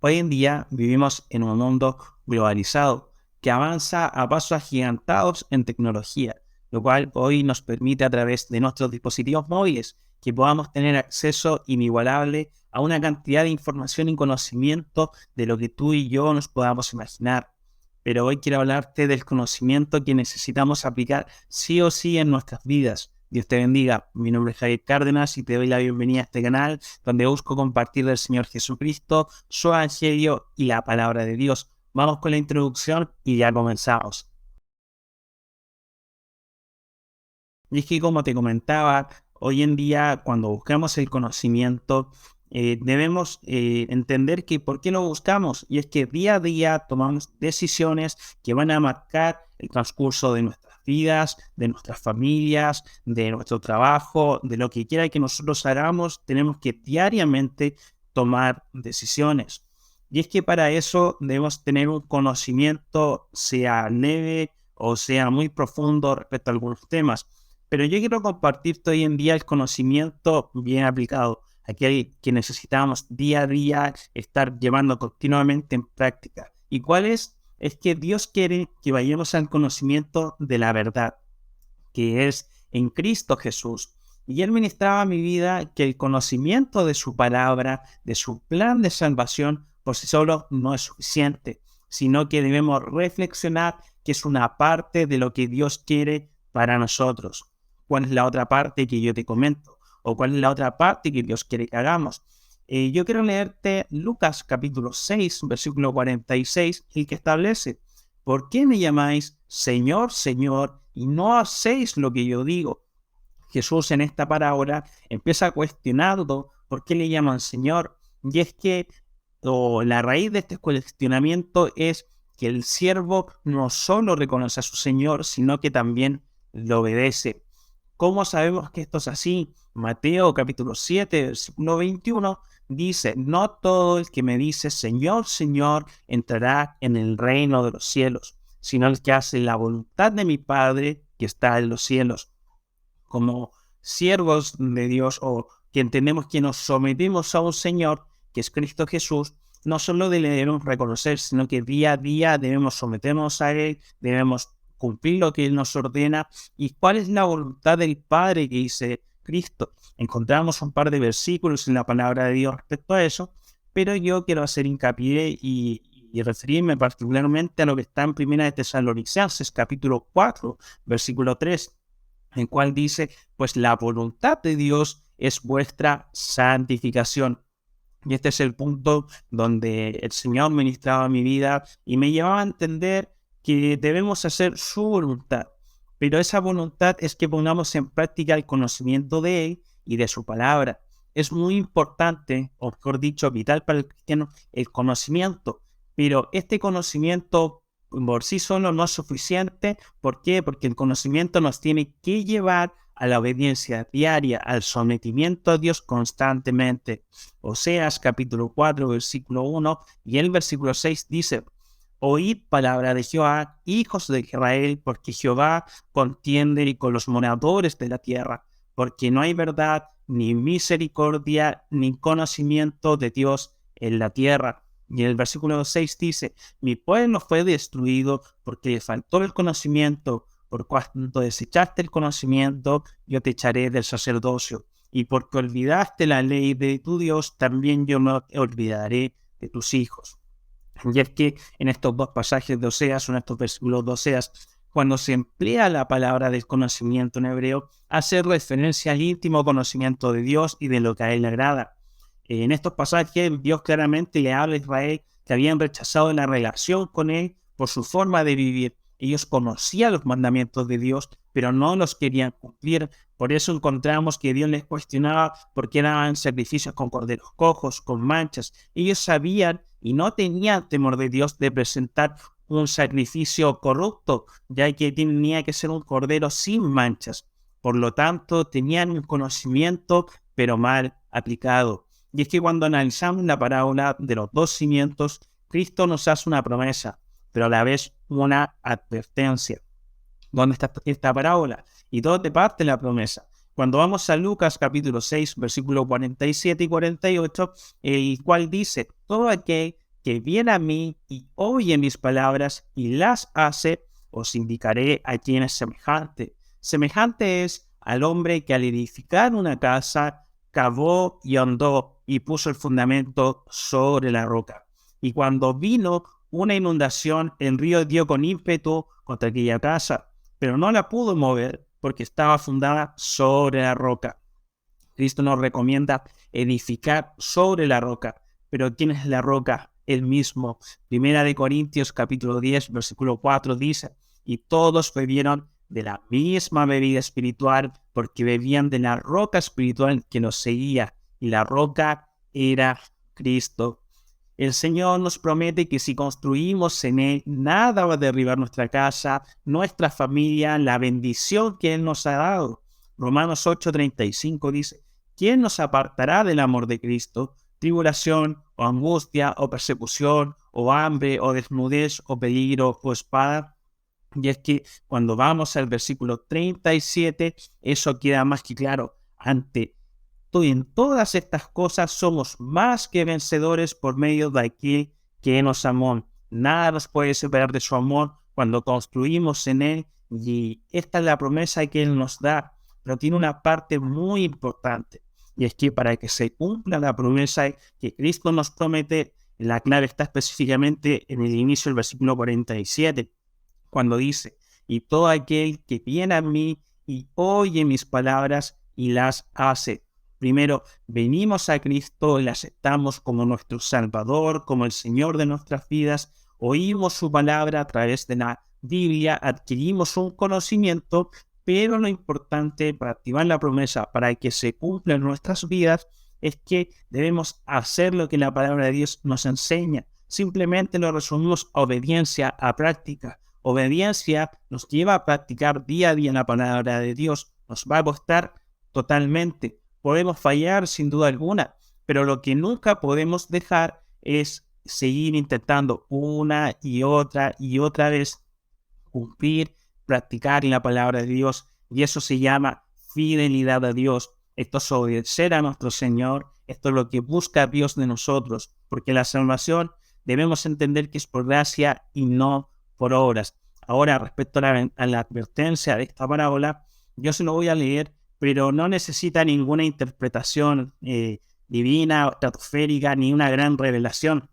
Hoy en día vivimos en un mundo globalizado que avanza a pasos agigantados en tecnología, lo cual hoy nos permite a través de nuestros dispositivos móviles que podamos tener acceso inigualable a una cantidad de información y conocimiento de lo que tú y yo nos podamos imaginar. Pero hoy quiero hablarte del conocimiento que necesitamos aplicar sí o sí en nuestras vidas. Dios te bendiga. Mi nombre es Javier Cárdenas y te doy la bienvenida a este canal donde busco compartir del Señor Jesucristo, su evangelio y la palabra de Dios. Vamos con la introducción y ya comenzamos. Y es que como te comentaba, hoy en día cuando buscamos el conocimiento, debemos entender que por qué lo buscamos. Y es que día a día tomamos decisiones que van a marcar el transcurso de nuestras vidas, de nuestras familias, de nuestro trabajo, de lo que quiera que nosotros hagamos, tenemos que diariamente tomar decisiones. Y es que para eso debemos tener un conocimiento, sea leve o sea muy profundo respecto a algunos temas. Pero yo quiero compartirte hoy en día el conocimiento bien aplicado, aquel que necesitamos día a día estar llevando continuamente en práctica. ¿Y cuál es? Es que Dios quiere que vayamos al conocimiento de la verdad, que es en Cristo Jesús. Y Él ministraba a mi vida que el conocimiento de su palabra, de su plan de salvación, por sí solo no es suficiente, sino que debemos reflexionar que es una parte de lo que Dios quiere para nosotros. ¿Cuál es la otra parte que yo te comento? ¿O cuál es la otra parte que Dios quiere que hagamos? Yo quiero leerte Lucas capítulo 6, versículo 46, el que establece: ¿por qué me llamáis Señor, Señor, y no hacéis lo que yo digo? Jesús en esta parábola empieza cuestionando por qué le llaman Señor. Y es que la raíz de este cuestionamiento es que el siervo no solo reconoce a su Señor, sino que también lo obedece. ¿Cómo sabemos que esto es así? Mateo capítulo 7, versículo 21 dice: no todo el que me dice Señor, Señor entrará en el reino de los cielos, sino el que hace la voluntad de mi Padre que está en los cielos. Como siervos de Dios, o que entendemos que nos sometemos a un Señor, que es Cristo Jesús, no solo debemos reconocer, sino que día a día debemos someternos a Él, debemos cumplir lo que Él nos ordena. ¿Y cuál es la voluntad del Padre que dice Cristo? Encontramos un par de versículos en la palabra de Dios respecto a eso, pero yo quiero hacer hincapié y referirme particularmente a lo que está en Primera de Tesalonicenses, capítulo 4, versículo 3, el cual dice: pues la voluntad de Dios es vuestra santificación. Y este es el punto donde el Señor ministraba mi vida y me llevaba a entender que debemos hacer su voluntad. Pero esa voluntad es que pongamos en práctica el conocimiento de Él y de su palabra. Es muy importante, o mejor dicho, vital para el cristiano, el conocimiento. Pero este conocimiento por sí solo no es suficiente. ¿Por qué? Porque el conocimiento nos tiene que llevar a la obediencia diaria, al sometimiento a Dios constantemente. Oseas capítulo 4, versículo 1 y el versículo 6 dice: oíd palabra de Jehová, hijos de Israel, porque Jehová contiende con los moradores de la tierra, porque no hay verdad, ni misericordia, ni conocimiento de Dios en la tierra. Y el versículo 6 dice: mi pueblo fue destruido porque le faltó el conocimiento. Por cuanto desechaste el conocimiento, yo te echaré del sacerdocio. Y porque olvidaste la ley de tu Dios, también yo me olvidaré de tus hijos. Y es que en estos dos pasajes de Oseas, o en estos versículos de Oseas, cuando se emplea la palabra del conocimiento en hebreo, hace referencia al íntimo conocimiento de Dios y de lo que a Él le agrada. En estos pasajes, Dios claramente le habla a Israel que habían rechazado la relación con Él por su forma de vivir. Ellos conocían los mandamientos de Dios, pero no los querían cumplir. Por eso encontramos que Dios les cuestionaba por qué daban sacrificios con corderos cojos, con manchas. Ellos sabían y no tenían temor de Dios de presentar un sacrificio corrupto, ya que tenía que ser un cordero sin manchas. Por lo tanto, tenían un conocimiento, pero mal aplicado. Y es que cuando analizamos la parábola de los dos cimientos, Cristo nos hace una promesa, pero a la vez una advertencia. ¿Dónde está esta parábola? ¿Y dónde parte la promesa? Cuando vamos a Lucas capítulo 6, versículos 47 y 48, el cual dice: todo aquel que viene a mí y oye mis palabras y las hace, os indicaré a quién es semejante. Semejante es al hombre que al edificar una casa, cavó y ahondó y puso el fundamento sobre la roca. Y cuando vino una inundación, el río dio con ímpetu contra aquella casa, pero no la pudo mover porque estaba fundada sobre la roca. Cristo nos recomienda edificar sobre la roca. Pero ¿quién es la roca? Él mismo. Primera de Corintios capítulo 10, versículo 4 dice, y todos bebieron de la misma bebida espiritual porque bebían de la roca espiritual que nos seguía. Y la roca era Cristo. El Señor nos promete que si construimos en Él, nada va a derribar nuestra casa, nuestra familia, la bendición que Él nos ha dado. Romanos 8:35 dice, ¿quién nos apartará del amor de Cristo? Tribulación, o angustia, o persecución, o hambre, o desnudez, o peligro, o espada. Y es que cuando vamos al versículo 37, eso queda más que claro. En todas estas cosas somos más que vencedores por medio de aquel que nos amó. Nada nos puede separar de su amor cuando construimos en Él, y esta es la promesa que Él nos da, pero tiene una parte muy importante, y es que para que se cumpla la promesa que Cristo nos promete, la clave está específicamente en el inicio del versículo 47, cuando dice, y todo aquel que viene a mí y oye mis palabras y las hace. Primero, venimos a Cristo y le aceptamos como nuestro Salvador, como el Señor de nuestras vidas. Oímos su palabra a través de la Biblia, adquirimos un conocimiento, pero lo importante para activar la promesa, para que se cumpla en nuestras vidas, es que debemos hacer lo que la palabra de Dios nos enseña. Simplemente lo resumimos a obediencia, a práctica. Obediencia nos lleva a practicar día a día la palabra de Dios. Nos va a costar totalmente. Podemos fallar sin duda alguna, pero lo que nunca podemos dejar es seguir intentando una y otra vez cumplir, practicar la palabra de Dios, y eso se llama fidelidad a Dios. Esto es obedecer a nuestro Señor, esto es lo que busca Dios de nosotros, porque la salvación debemos entender que es por gracia y no por obras. Ahora, respecto a la advertencia de esta parábola, yo se lo voy a leer, pero no necesita ninguna interpretación divina, estratosférica, ni una gran revelación,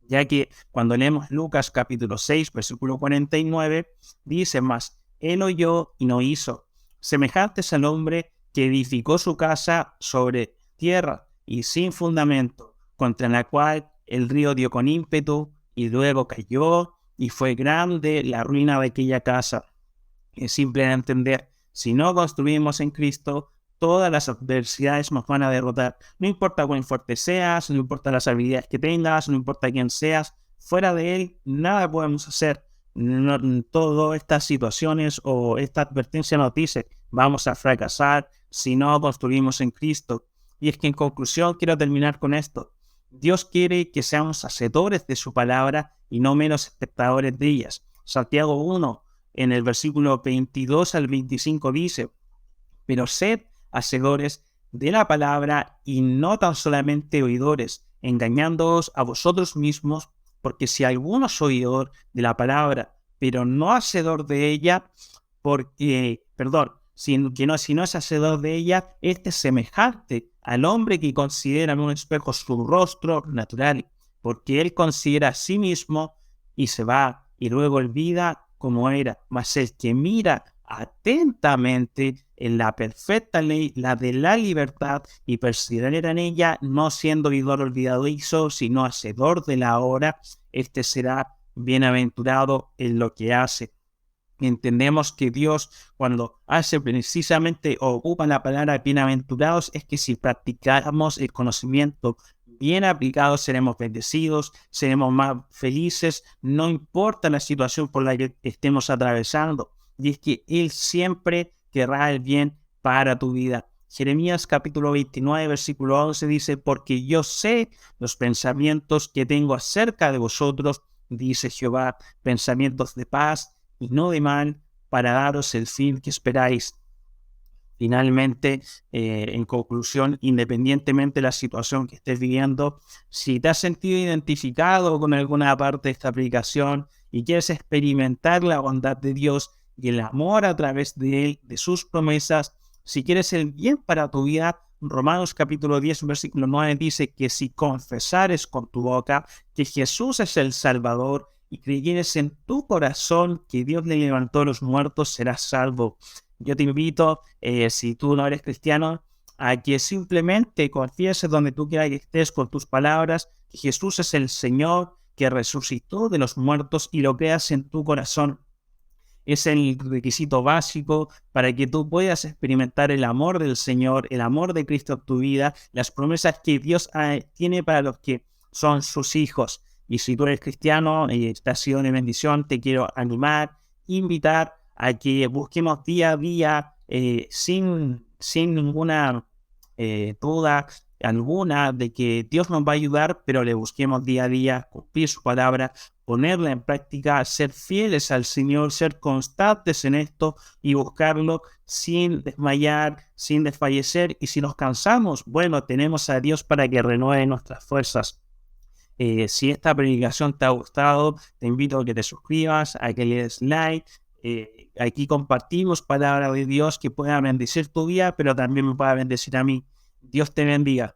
ya que cuando leemos Lucas capítulo 6, versículo 49, dice más, él oyó y no hizo, semejantes al hombre que edificó su casa sobre tierra y sin fundamento, contra la cual el río dio con ímpetu y luego cayó, y fue grande la ruina de aquella casa. Es simple de entender. Si no construimos en Cristo, todas las adversidades nos van a derrotar. No importa cuán fuerte seas, no importa las habilidades que tengas, no importa quién seas, fuera de Él nada podemos hacer. Todas estas situaciones o esta advertencia nos dice, vamos a fracasar si no construimos en Cristo. Y es que en conclusión quiero terminar con esto. Dios quiere que seamos hacedores de su palabra y no menos espectadores de ellas. Santiago 1, en el versículo 22 al 25 dice, pero sed hacedores de la palabra y no tan solamente oidores, engañándoos a vosotros mismos, porque si alguno es oidor de la palabra, pero no hacedor de ella, si no es hacedor de ella, este es semejante al hombre que considera en un espejo su rostro natural, porque él considera a sí mismo y se va, y luego olvida como era, mas el que mira atentamente en la perfecta ley, la de la libertad, y persevera en ella, no siendo oidor olvidadizo, sino hacedor de la obra, este será bienaventurado en lo que hace. Entendemos que Dios, cuando hace precisamente o ocupa la palabra bienaventurados, es que si practicamos el conocimiento bien aplicado, seremos bendecidos, seremos más felices, no importa la situación por la que estemos atravesando. Y es que Él siempre querrá el bien para tu vida. Jeremías capítulo 29, versículo 11 dice, porque yo sé los pensamientos que tengo acerca de vosotros, dice Jehová, pensamientos de paz y no de mal, para daros el fin que esperáis. Finalmente, en conclusión, independientemente de la situación que estés viviendo, si te has sentido identificado con alguna parte de esta aplicación y quieres experimentar la bondad de Dios y el amor a través de Él, de sus promesas, si quieres el bien para tu vida, Romanos capítulo 10, versículo 9 dice que si confesares con tu boca que Jesús es el Salvador y creyeres en tu corazón que Dios le levantó a los muertos, serás salvo. Yo te invito, si tú no eres cristiano, a que simplemente confieses donde tú quieras que estés con tus palabras, que Jesús es el Señor, que resucitó de los muertos y lo creas en tu corazón. Es el requisito básico para que tú puedas experimentar el amor del Señor, el amor de Cristo en tu vida, las promesas que Dios tiene para los que son sus hijos. Y si tú eres cristiano y esta ha sido una bendición, te quiero animar, invitar a que busquemos día a día, sin ninguna duda alguna de que Dios nos va a ayudar, pero le busquemos día a día cumplir su palabra, ponerla en práctica, ser fieles al Señor, ser constantes en esto y buscarlo sin desmayar, sin desfallecer. Y si nos cansamos, bueno, tenemos a Dios para que renueve nuestras fuerzas. Si esta predicación te ha gustado, te invito a que te suscribas, a que le des like. Aquí compartimos palabra de Dios que pueda bendecir tu vida, pero también me pueda bendecir a mí. Dios te bendiga.